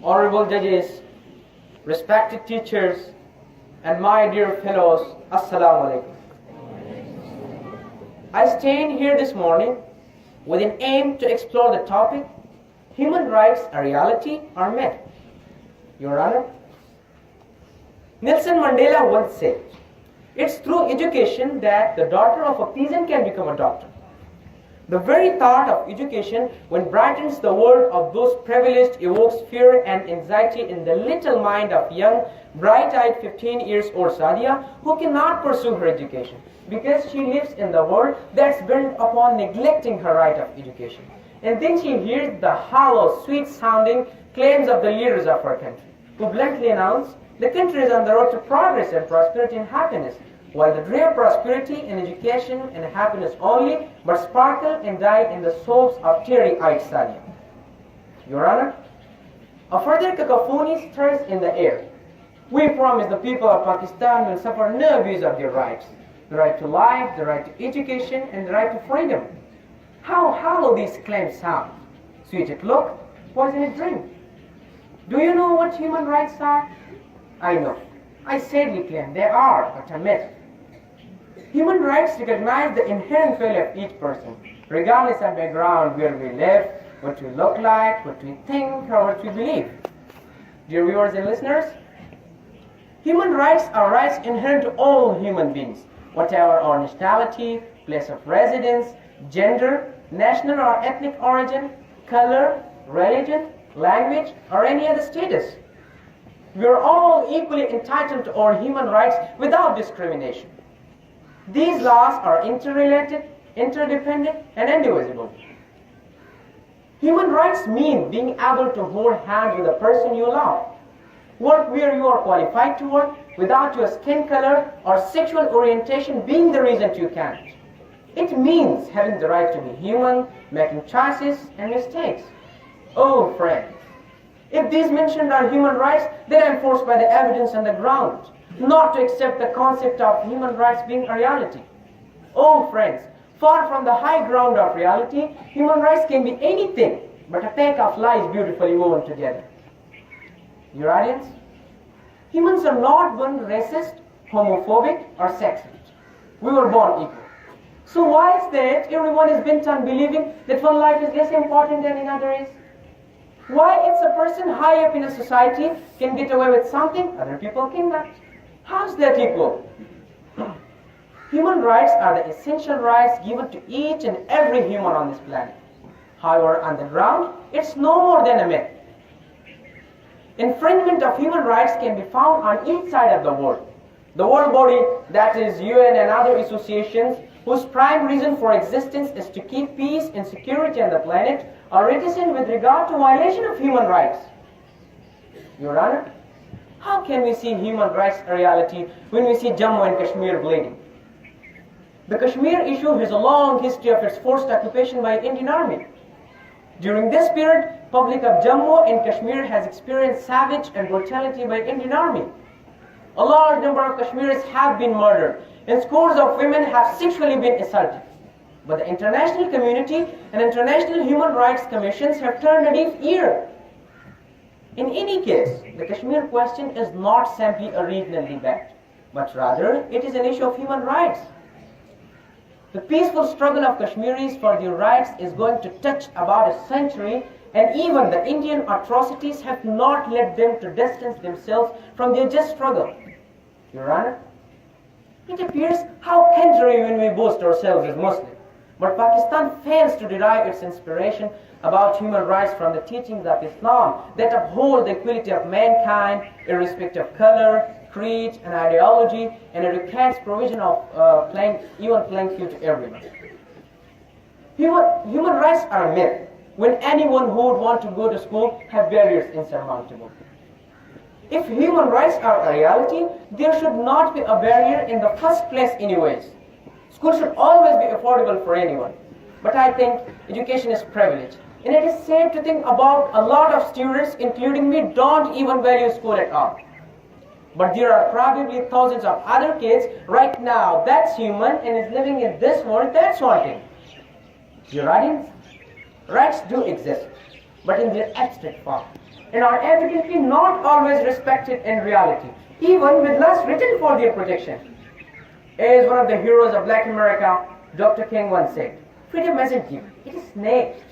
honorable judges, respected teachers, and my dear fellows, Assalamu alaikum. I stand here this morning with an aim to explore the topic, human rights a reality or myth? Your Honor, Nelson Mandela once said, "It's through education that the daughter of a peasant can become a doctor." The very thought of education, when brightens the world of those privileged, evokes fear and anxiety in the little mind of young, bright-eyed 15-year-old Sadia, who cannot pursue her education because she lives in the world that's built upon neglecting her right of education. And then she hears the hollow, sweet-sounding claims of the leaders of her country, who bluntly announce the country is on the road to progress and prosperity and happiness, while the dream prosperity and education and happiness only but sparkle and die in the souls of teary-eyed Sadia. Your Honor, a further cacophony stirs in the air. We promise the people of Pakistan will suffer no abuse of their rights, the right to life, the right to education, and the right to freedom. How hollow these claims sound. Sweet it look, poison it drink. Do you know what human rights are? I know. I sadly claim they are but a myth. Human rights recognize the inherent value of each person, regardless of background, where we live, what we look like, what we think, or what we believe. Dear viewers and listeners, human rights are rights inherent to all human beings, whatever our nationality, place of residence, gender, national or ethnic origin, color, religion, language, or any other status. We are all equally entitled to our human rights without discrimination. These laws are interrelated, interdependent, and indivisible. Human rights mean being able to hold hands with the person you love, work where you are qualified to work without your skin color or sexual orientation being the reason you can't. It means having the right to be human, making choices and mistakes. Oh friends, if these mentioned are human rights, then I am forced by the evidence on the ground not to accept the concept of human rights being a reality. Oh friends, far from the high ground of reality, human rights can be anything but a pack of lies beautifully woven together. Your audience, humans are not born racist, homophobic, or sexist. We were born equal. So why is that everyone is bent on believing that one life is less important than another is? Why if a person high up in a society can get away with something, other people cannot? How's that equal? Human rights are the essential rights given to each and every human on this planet. However, on the ground, it's no more than a myth. Infringement of human rights can be found on each side of the world. The world body, that is UN and other associations, whose prime reason for existence is to keep peace and security on the planet, are reticent with regard to violation of human rights. Your Honor, how can we see human rights a reality when we see Jammu and Kashmir bleeding? The Kashmir issue has a long history of its forced occupation by Indian Army. During this period, public of Jammu and Kashmir has experienced savage and brutality by Indian Army. A large number of Kashmiris have been murdered, and scores of women have sexually been assaulted. But the international community and international human rights commissions have turned a deaf ear. In any case, the Kashmir question is not simply a regional debate, but rather it is an issue of human rights. The peaceful struggle of Kashmiris for their rights is going to touch about a century, and even the Indian atrocities have not led them to distance themselves from their just struggle. Your Honor, it appears how contrary when we boast ourselves as Muslims. But Pakistan fails to derive its inspiration about human rights from the teachings of Islam that uphold the equality of mankind, irrespective of color, creed, and ideology, and it requires provision of even playing field to everyone. Human rights are a myth when anyone who would want to go to school have barriers insurmountable. If human rights are a reality, there should not be a barrier in the first place anyways. School should always be affordable for anyone. But I think education is privilege. And it is sad to think about a lot of students, including me, don't even value school at all. But there are probably thousands of other kids right now that's human and is living in this world that's wanting. Your audience, rights do exist. but in their abstract form, and are evidently not always respected in reality, even with laws written for their protection. As one of the heroes of Black America, Dr. King once said, "Freedom isn't given, it is snatched."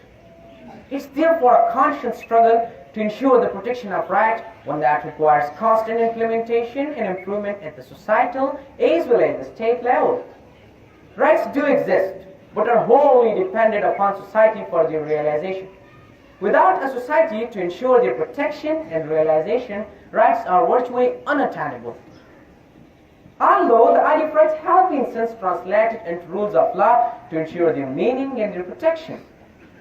It's therefore a constant struggle to ensure the protection of rights, one that requires constant implementation and improvement at the societal as well as the state level. Rights do exist, but are wholly dependent upon society for their realization. Without a society to ensure their protection and realization, rights are virtually unattainable. Although the idea of rights have been since translated into rules of law to ensure their meaning and their protection,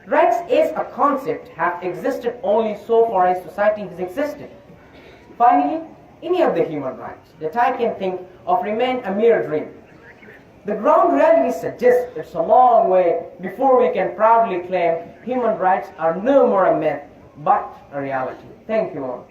rights as a concept have existed only so far as society has existed. Finally, any of the human rights that I can think of remain a mere dream. The ground reality suggests it's a long way before we can proudly claim human rights are no more a myth, but a reality. Thank you all.